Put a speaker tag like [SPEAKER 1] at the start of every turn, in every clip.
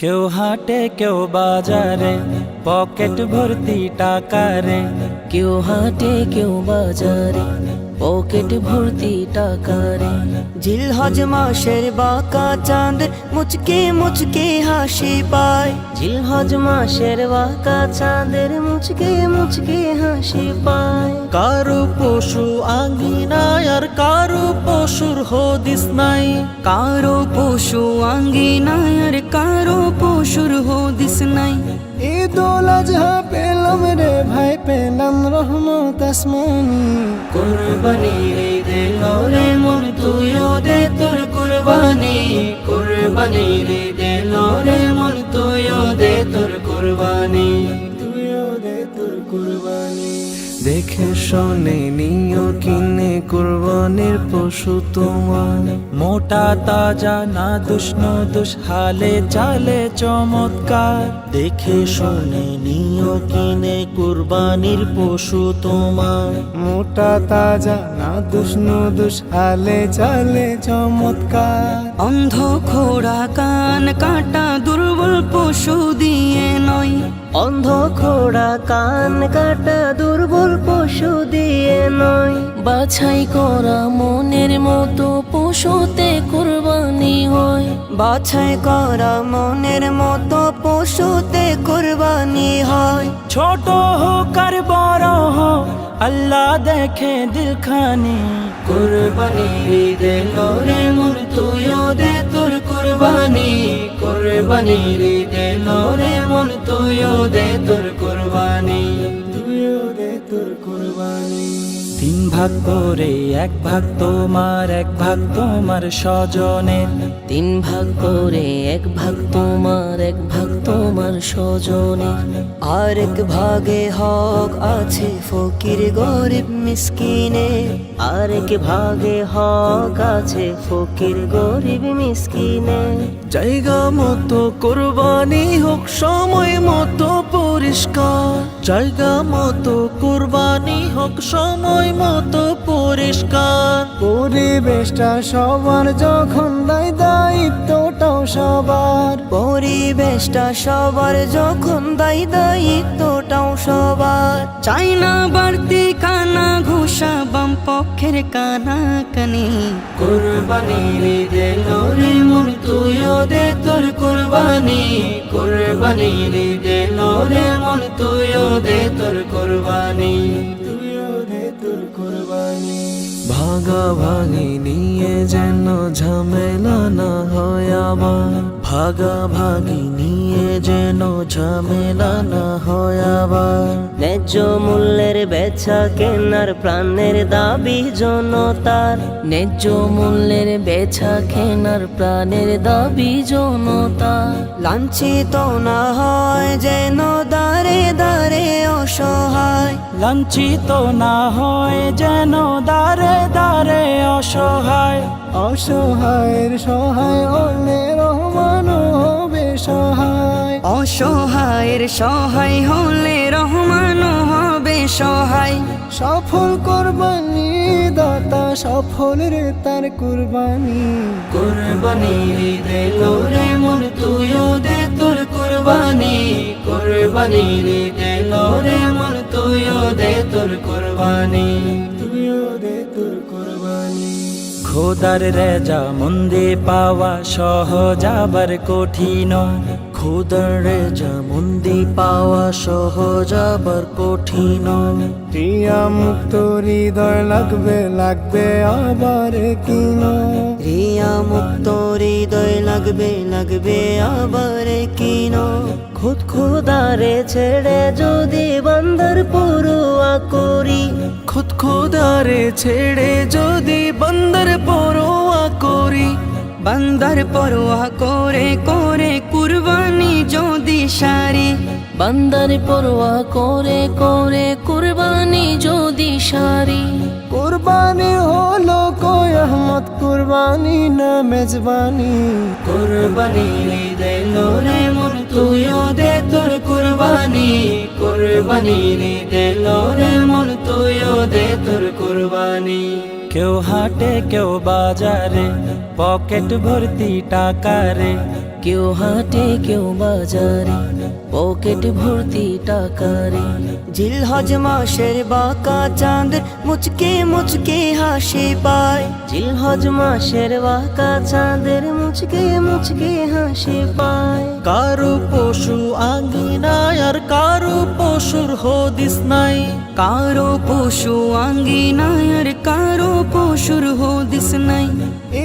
[SPEAKER 1] কেউ হাটে কেউ বাজারে, পকেট ভর্তি টাকা রে।
[SPEAKER 2] কেউ হাটে কেউ বাজারে, পকেট ভর্তি টাকা রে। জিলহজ মাসের বাঁকা চাঁদ মুচকে মুচকে হাসি পায়। জিলহজ মাসের বাঁকা চাঁদের মুচকে মুচকে হাসি পায়।
[SPEAKER 1] কারো পশু আঙ্গিনায় আর কারো পশুর হদিস নাই।
[SPEAKER 2] কারো পশু আঙ্গিনায় আর কারো পশুর হদিস নাই।
[SPEAKER 3] ঈদুল আজহা পেলাম রে ভাই, পেলাম রহমত আসমানি।
[SPEAKER 2] কুরবানি রে দিল রে মন, তুইও দে তোর কুরবানি। কুরবানি রে দিল রে মন, তুইও দে তোর কুরবানি।
[SPEAKER 3] তুইও দে তোর কুরবানি।
[SPEAKER 1] দেখে শোনে নিও কিনে কুরবানির পশু তোমার। মোটা তাজা না দুষ্ণ দুষ হালে চালে চমৎকার। দেখে শোনে নিও কিনে কুরবানির পশু তোমার।
[SPEAKER 3] মোটা তাজা না দুষ হালে চালে চমৎকার।
[SPEAKER 2] অন্ধ খোড়া কান কাটা দুর্বল পশু দিয়ে নয়। অন্ধ খোড়া কান কাটা দুর্বল পশু দিয়ে নয়। বাছাই করা মনের মতো পশুতে কুরবানি হয়। বাছাই করা মনের মতো পশুতে কুরবানি হয়।
[SPEAKER 1] ছোট হোক আর বড় হোক আল্লাহ দেখে দিলখানি।
[SPEAKER 2] কুরবানি রে দিল রে মন, তুইও দে তোর কুরবানি। কুরবানি রে দিল রে মন, তুইও দে তোর কুরবানি।
[SPEAKER 3] তুইও দে তোর কুরবানি।
[SPEAKER 1] 3 ভাগ করে 1 ভাগ তোমার, 1 ভাগ তোমার স্বজনের।
[SPEAKER 2] 3 ভাগ করে 1 ভাগ তোমার, 1 ভাগ তোমার স্বজনের। আর 1 ভাগে হক আছে ফকির গরিব মিসকিনে। আর 1 ভাগে হক আছে ফকির গরিব মিসকিনে।
[SPEAKER 1] জায়গা মতো কুরবানি হোক সময় মতো পরিষ্কার। জায়গা মতো কুরবানি হোক সময় মতো পরিষ্কার।
[SPEAKER 3] পরিবেশটা সবার যখন দায়, দায়িত্বটাও সবার।
[SPEAKER 2] পরিবেশটা সবার যখন দায়, দায়িত্বটাও সবার। চাই না বাড়তি কানা ঘুষা বাম পক্ষের কানা কানি। কুরবানি রে দিল রে মন, তুইও দে তোর কুরবানি। কুরবানি রে দিল রে মন, তুইও দে তোর কুরবানি।
[SPEAKER 3] তুইও দে তোর কুরবানি।
[SPEAKER 1] ভাগাভাগি নিয়ে যেন ঝামেলা না হয় আবার। ভাগাভাগি নিয়ে যেন ঝামেলা না হয় আবার।
[SPEAKER 2] ন্যায্য মূল্যের বেচা কেনার প্রাণের দাবি জনতার। ন্যায্য মূল্যের বেচা কেনার প্রাণের দাবি জনতার। লাঞ্ছিত না হয় যেন দাঁড়ে দাঁড়ে অসহায়।
[SPEAKER 1] লাঞ্ছিত না হয় যেন দাঁড়ে দাঁড়ে অসহায়।
[SPEAKER 3] অসহায়ের সহায় হলে রহমান হবে সহায়।
[SPEAKER 2] অসহায়ের সহায় হলে রহমান হবে সহায়।
[SPEAKER 3] সফল কুরবানি দাতা সফল রে তার কুরবানি।
[SPEAKER 2] কুরবানি রে দিল রে মন, তুইও দে তোর কুরবানি। কুরবানি রে দিল রে মন, তুইও দে তোর কুরবানি।
[SPEAKER 3] তুইও দে তোর কুরবানি।
[SPEAKER 1] খোদার রেজা মন্দে পাওয়া সহজ আবার কঠিন। খোদার রেজা মন্দে পাওয়া সহজ আবার কঠিন।
[SPEAKER 3] প্রিয়া মুক্ত হৃদয় লাগবে লাগবে আবার কিন।
[SPEAKER 2] রিয়া মুক্ত হৃদয় লাগবে লাগবে আবার কিন। খুদ খুদারে ছেড়ে যদি বান্দার পরোয়া করি।
[SPEAKER 1] খুদ খোদারে ছেড়ে যদি বান্দার পরোয়া করি।
[SPEAKER 2] বান্দার পরোয়া করে করে কুরবানি যদি সারি। বান্দার পরোয়া করে করে কুরবানি যদি সারি।
[SPEAKER 3] কুরবানি হলো কয় আহমদ, কুরবানি না মেজবানি।
[SPEAKER 2] কুরবানি রে দিল রে মন, তুইও দে তোর কুরবানি। কুরবানি রে দিল রে মন, তুইও দে তোর কুরবানি।
[SPEAKER 1] কেউ হাটে কেউ বাজারে, পকেট ভর্তি টাকা রে।
[SPEAKER 2] কেউ হাটে কেউ বাজারে পকেট ভর্তি টাকারে জিলহজ মাসের বাঁকা চাঁদের মুচকে মুচকে হাসি পায় জিলহজ মাসের বাঁকা চাঁদের মুচকে মুচকে হাসি পায়
[SPEAKER 1] কারো পশু আঙ্গিনায় আর কারো পশুর হদিস নাই,
[SPEAKER 2] কারো পশু আঙ্গিনায় আর কারো পশুর হদিস নাই।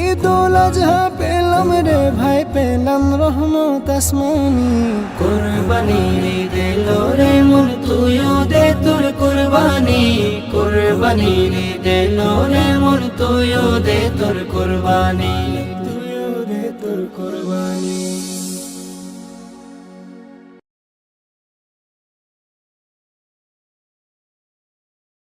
[SPEAKER 3] ঈদুল আজহা পেলাম রে ভাই পেলাম রহমত আসমানি
[SPEAKER 2] কুরবানির ঈদ এলো রে মন তুইও দে তোর কুরবানি কুরবানির ঈদ এলো রে মন তুইও দে তোর কুরবানি।